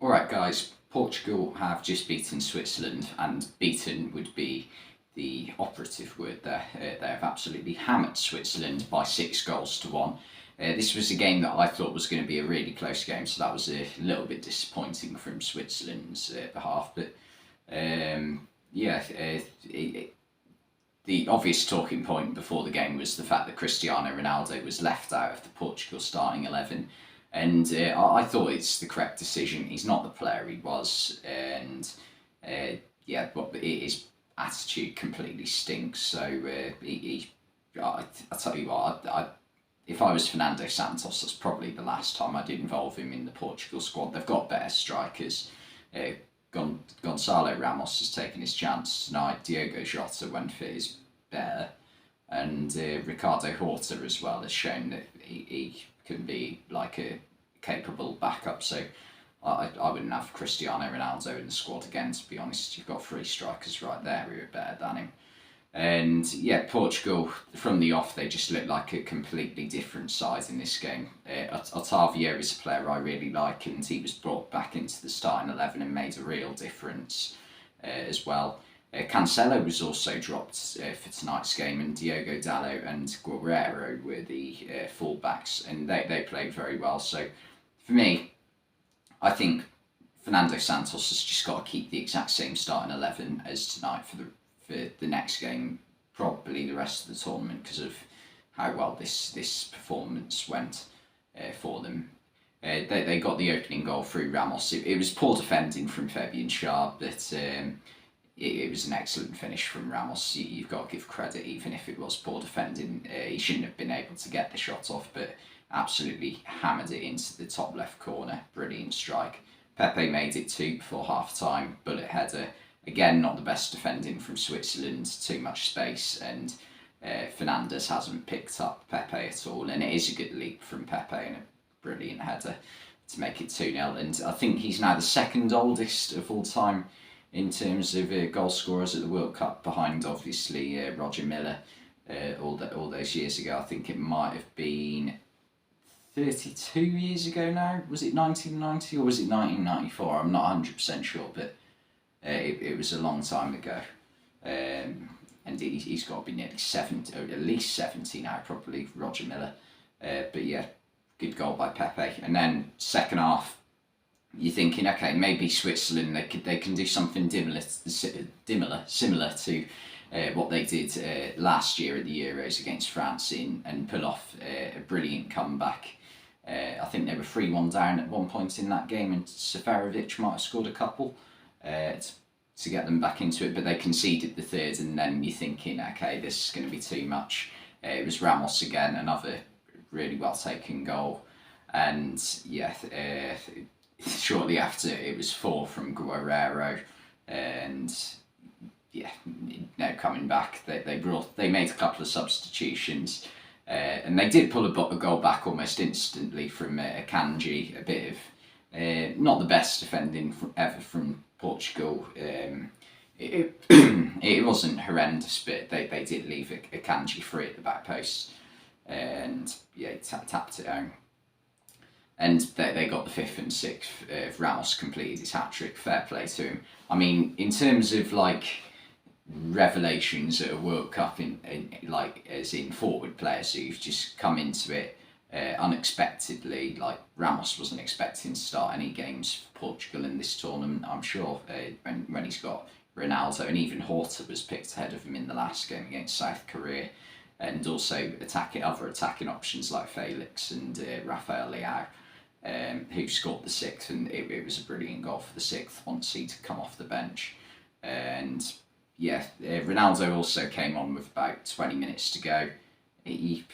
Alright guys, Portugal have just beaten Switzerland, and beaten would be the operative word there. They have absolutely hammered Switzerland by 6 goals to 1. This was a game that I thought was going to be a really close game, so that was a little bit disappointing from Switzerland's behalf. But the obvious talking point before the game was the fact that Cristiano Ronaldo was left out of the Portugal starting 11. And I thought it's the correct decision. He's not the player he was, and but his attitude completely stinks. So I tell you what, if I was Fernando Santos, that's probably the last time I'd involve him in the Portugal squad. They've got better strikers. Gonçalo Ramos has taken his chance tonight. Diogo Jota, when fit, is better, and Ricardo Horta as well has shown that he can be like a capable backup. So I wouldn't have Cristiano Ronaldo in the squad again, to be honest. You've got three strikers right there who are better than him. And yeah, Portugal, from the off, they just look like a completely different side in this game. Otavio is a player I really like, and he was brought back into the starting 11 and made a real difference as well. Cancelo was also dropped for tonight's game, and Diogo Dalot and Guerreiro were the fullbacks, and they played very well. So for me, I think Fernando Santos has just got to keep the exact same starting 11 as tonight for the next game, probably the rest of the tournament, because of how well this performance went for them. They got the opening goal through Ramos. It was poor defending from Fabian Schär, but it was an excellent finish from Ramos. You've got to give credit, even if it was poor defending. He shouldn't have been able to get the shot off, but absolutely hammered it into the top left corner. Brilliant strike. Pepe made it 2 before half time. Bullet header. Again, not the best defending from Switzerland. Too much space, and Fernandes hasn't picked up Pepe at all. And it is a good leap from Pepe and a brilliant header to make it 2-0. And I think he's now the second oldest of all time in terms of goal scorers at the World Cup, behind obviously Roger Miller all those years ago. I think it might have been 32 years ago now. Was it 1990 or was it 1994? I'm not 100% sure, but it was a long time ago. And he's got to be nearly 70, or at least 70 now, probably, Roger Miller. But yeah, good goal by Pepe. And then second half, you're thinking, okay, maybe Switzerland, they can do something similar to what they did last year at the Euros against France and pull off a brilliant comeback. I think they were 3-1 down at one point in that game, and Seferovic might have scored a couple to get them back into it, but they conceded the third, and then you're thinking, okay, this is going to be too much. It was Ramos again, another really well taken goal, and yeah, shortly after it was 4 from Guerreiro, and yeah, no coming back. They made a couple of substitutions, and they did pull a goal back almost instantly from Akanji. A bit of not the best defending ever from Portugal. It wasn't horrendous, but they did leave Akanji free at the back post, and yeah, he tapped it home. And they got the 5th and 6th. Ramos completed his hat-trick. Fair play to him. I mean, in terms of like revelations at a World Cup, as in forward players who've just come into it unexpectedly, like Ramos wasn't expecting to start any games for Portugal in this tournament, I'm sure, when he's got Ronaldo, and even Horta was picked ahead of him in the last game against South Korea, and also other attacking options like Felix and Rafael Leao, who scored the 6th, and it was a brilliant goal for the 6th once he'd come off the bench. And yeah, Ronaldo also came on with about 20 minutes to go. He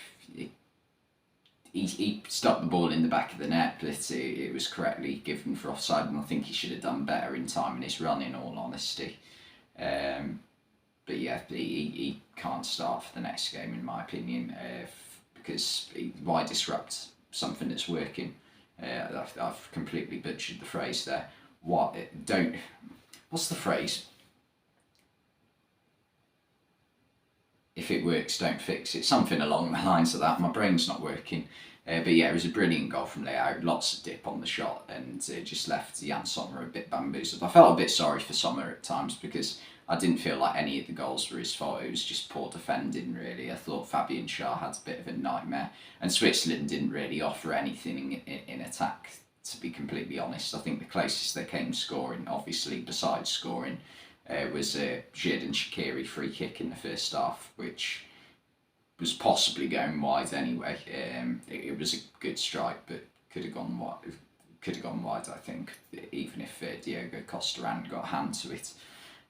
stuck the ball in the back of the net, but it was correctly given for offside, and I think he should have done better in timing his run, in all honesty. But yeah, he can't start for the next game, in my opinion, because why disrupt something that's working? I've completely butchered the phrase there. What's the phrase? If it works, don't fix it. Something along the lines of that. My brain's not working. But yeah, it was a brilliant goal from Leo. Lots of dip on the shot, and just left Jan Sommer a bit bamboozled. I felt a bit sorry for Sommer at times because I didn't feel like any of the goals were his fault. It was just poor defending, really. I thought Fabian Schär had a bit of a nightmare, and Switzerland didn't really offer anything in attack. To be completely honest, I think the closest they came scoring, obviously besides scoring, was a Xherdan Shaqiri free kick in the first half, which was possibly going wide anyway. It was a good strike, but could have gone wide. Could have gone wide, I think, even if Diogo Costa hadn't got a hand to it.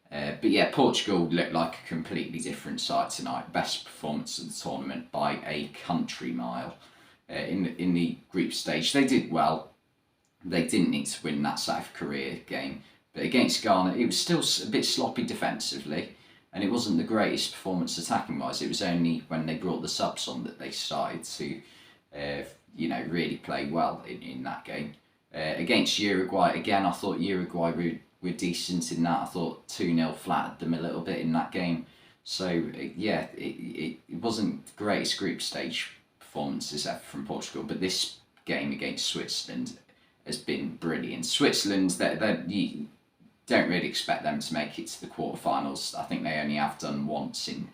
But yeah, Portugal looked like a completely different side tonight. Best performance of the tournament by a country mile. In the group stage, they did well. They didn't need to win that South Korea game, but against Ghana, it was still a bit sloppy defensively, and it wasn't the greatest performance attacking wise. It was only when they brought the subs on that they started to, really play well in that game. Against Uruguay, again, I thought Uruguay were decent in that. I thought 2-0 flattered them a little bit in that game. So, it wasn't the greatest group stage performances ever from Portugal, but this game against Switzerland has been brilliant. Switzerland, you don't really expect them to make it to the quarterfinals. I think they only have done once in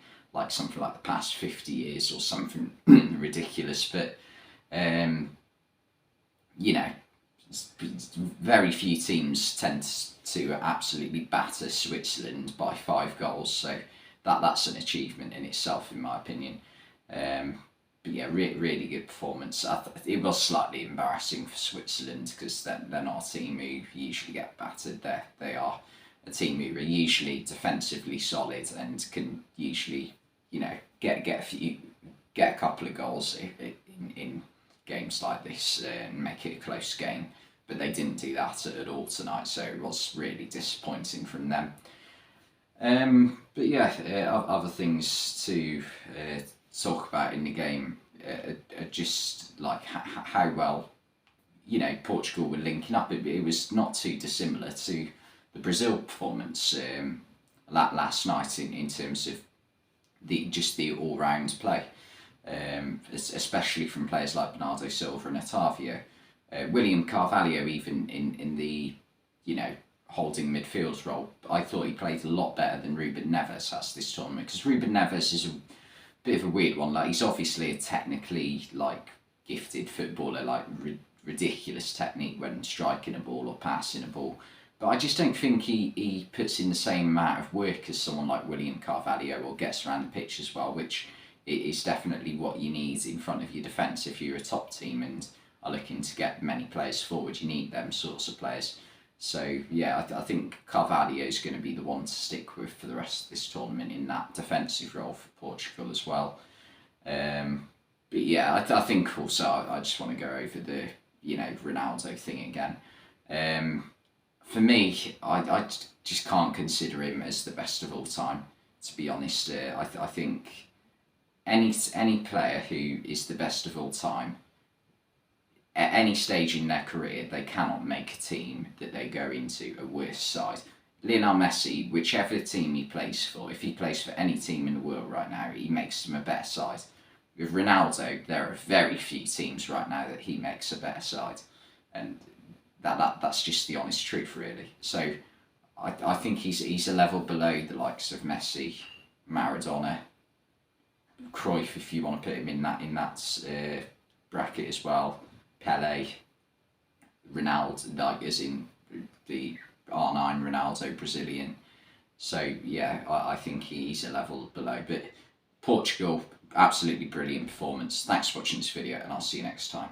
something like the past 50 years or something ridiculous. But very few teams tend to absolutely batter Switzerland by 5 goals. So that's an achievement in itself, in my opinion. But yeah, really good performance. It was slightly embarrassing for Switzerland because they're not a team who usually get battered. They are a team who are usually defensively solid and can usually, get a couple of goals in games like this and make it a close game. But they didn't do that at all tonight, so it was really disappointing from them. But yeah, other things to talk about in the game are just like how well Portugal were linking up. It was not too dissimilar to the Brazil performance last night in terms of the all round play, especially from players like Bernardo Silva and Otavio. William Carvalho, even in the holding midfield role, I thought he played a lot better than Ruben Neves has this tournament, because Ruben Neves is a bit of a weird one. Like, he's obviously a technically gifted footballer, ridiculous technique when striking a ball or passing a ball, but I just don't think he puts in the same amount of work as someone like William Carvalho, or gets around the pitch as well, which is definitely what you need in front of your defence if you're a top team and are looking to get many players forward. You need them sorts of players. So yeah, I think Carvalho is going to be the one to stick with for the rest of this tournament in that defensive role for Portugal as well. But yeah, I think also I just want to go over the Ronaldo thing again. For me, I just can't consider him as the best of all time, to be honest. I think any player who is the best of all time, at any stage in their career, they cannot make a team that they go into a worse side. Lionel Messi, whichever team he plays for, if he plays for any team in the world right now, he makes them a better side. With Ronaldo, there are very few teams right now that he makes a better side, and that's just the honest truth, really. So I think he's a level below the likes of Messi, Maradona, Cruyff, if you want to put him in that bracket as well. Pele, Ronaldo, as in the R9 Ronaldo Brazilian. So yeah, I think he's a level below. But Portugal, absolutely brilliant performance. Thanks for watching this video, and I'll see you next time.